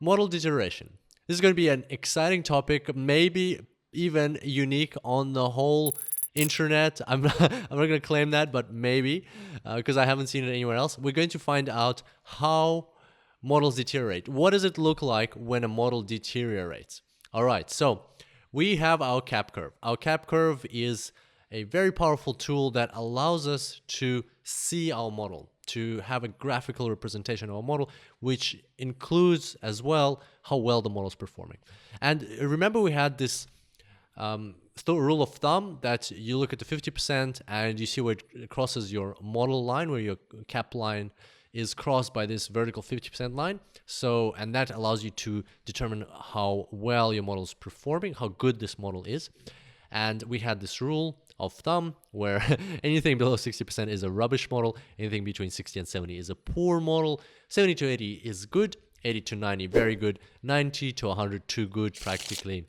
Model deterioration. This is going to be an exciting topic, maybe even unique on the whole internet. I'm not going to claim that, but maybe, because I haven't seen it anywhere else. We're going to find out how models deteriorate. What does it look like when a model deteriorates? All right, so we have our cap curve. Our cap curve is a very powerful tool that allows us to see our model, to have a graphical representation of a model, which includes as well how well the model is performing. And remember, we had this rule of thumb that you look at the 50% and you see where it crosses your model line, where your cap line is crossed by this vertical 50% line. So, and that allows you to determine how well your model is performing, how good this model is. And we had this rule of thumb where anything below 60% is a rubbish model, anything between 60 and 70 is a poor model, 70 to 80 is good, 80 to 90 very good, 90 to 100 too good, practically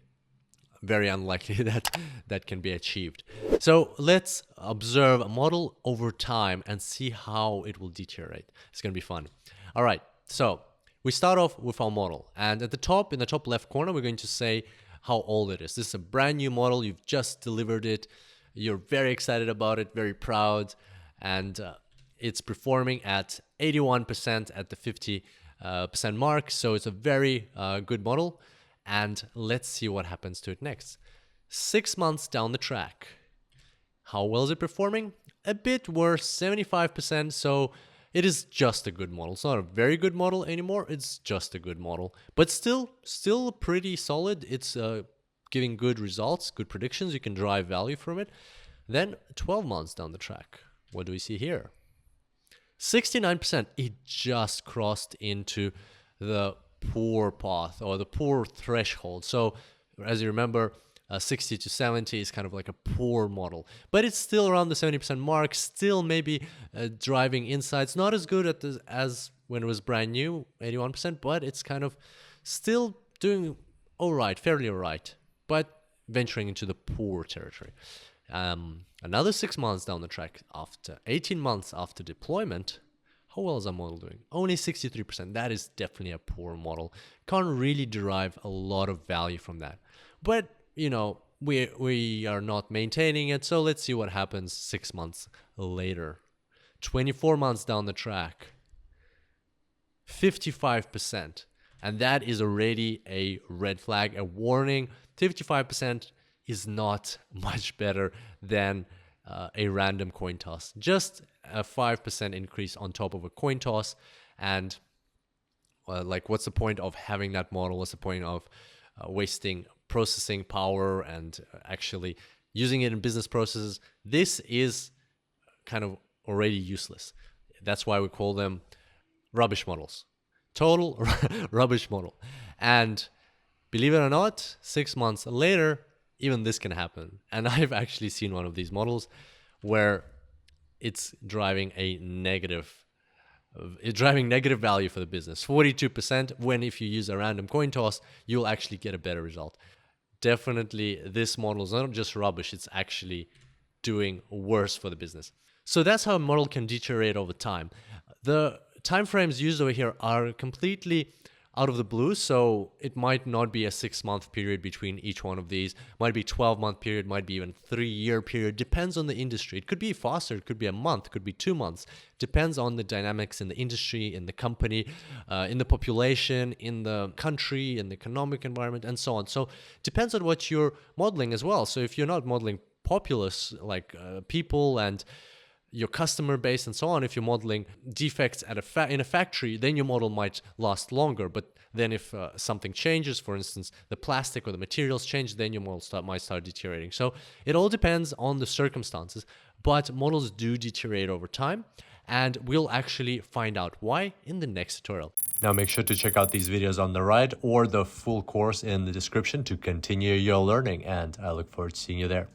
very unlikely that can be achieved. So let's observe a model over time and see how it will deteriorate. It's going to be fun. All right, so we start off with our model, and at the top, in the top left corner, we're going to say how old it is. This is a brand new model. You've just delivered it. You're very excited about it, very proud, and it's performing at 81% at the 50% mark. So it's a very good model. And let's see what happens to it next. 6 months down the track. How well is it performing? A bit worse, 75%. So it is just a good model. It's not a very good model anymore. It's just a good model, but still pretty solid. It's giving good results, good predictions. You can derive value from it. Then 12 months down the track, what do we see here? 69%. It just crossed into the poor path or the poor threshold. So as you remember, 60 to 70 is kind of like a poor model, but it's still around the 70% mark, still maybe driving insights, not as good at as when it was brand new, 81%, but it's kind of still doing all right, fairly all right, but venturing into the poor territory. Another 6 months down the track, after 18 months after deployment, how well is our model doing? Only 63%. That is definitely a poor model. Can't really derive a lot of value from that. But, you know, we are not maintaining it. So let's see what happens 6 months later. 24 months down the track, 55%. And that is already a red flag, a warning. 55% is not much better than a random coin toss. Just a 5% increase on top of a coin toss. And like, what's the point of having that model? What's the point of wasting processing power and actually using it in business processes? This is kind of already useless. That's why we call them rubbish models. Total rubbish model. And believe it or not, 6 months later, even this can happen. And I've actually seen one of these models where it's driving negative value for the business, 42%, when if you use a random coin toss, you'll actually get a better result. Definitely, this model is not just rubbish, it's actually doing worse for the business. So that's how a model can deteriorate over time. The timeframes used over here are completely out of the blue, so it might not be a 6-month period between each one of these, might be 12-month period, might be even 3-year period, depends on the industry. It could be faster, it could be a month, it could be 2 months, depends on the dynamics in the industry, in the company, in the population, in the country, in the economic environment, and so on. So depends on what you're modeling as well. So if you're not modeling populace, like people and your customer base and so on, if you're modeling defects at in a factory, then your model might last longer. But then if something changes, for instance, the plastic or the materials change, then your model might start deteriorating. So it all depends on the circumstances, but models do deteriorate over time, and we'll actually find out why in the next tutorial. Now make sure to check out these videos on the right or the full course in the description to continue your learning, and I look forward to seeing you there.